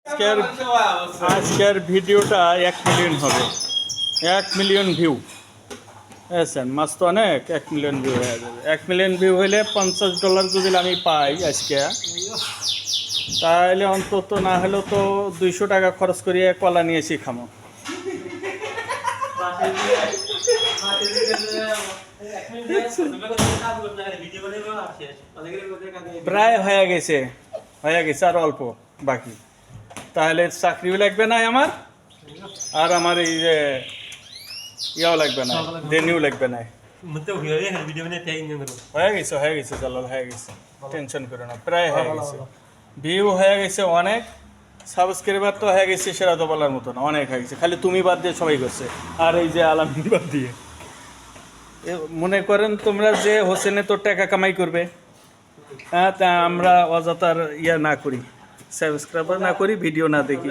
আজকের আজকের ভিডিওটা 1 মিলিয়ন হবে, 1 মিলিয়ন ভিউ। বুঝছেন, মাছ তো অনেক, 1 মিলিয়ন ভিউ হয়ে যাবে। 1 মিলিয়ন ভিউ হইলে $50 যদি আমি পাই আজকে, তাহলে অন্তত না হলেও তো 200 টাকা খরচ করিয়ে কলা নিয়ে এসে খামো। প্রায় হয়ে গেছে আর অল্প বাকি। তাহলে চাকরিও লাগবে না আমার, আর আমার এই যে ইয়াও লাগবে না, দেনিও লাগবে না। হয়ে গেছে জালাল, হয়ে গেছে, টেনশন করো না, প্রায় হয়ে গেছে। ভিউ হয়ে গেছে অনেক, সাবস্ক্রাইবার তো হয়ে গেছে সেটা তো বলার মতো না, অনেক হয়ে গেছে। খালি তুমি বাদ দিয়ে সবাই করছে, আর এই যে আলামিন বাদ দিয়ে। মনে করেন তোমরা যে হোসেনে তো টাকা কামাই করবে, হ্যাঁ, তা আমরা অযথার ইয়া না করি, সাবস্ক্রাইবার না করি, ভিডিও না দেখি।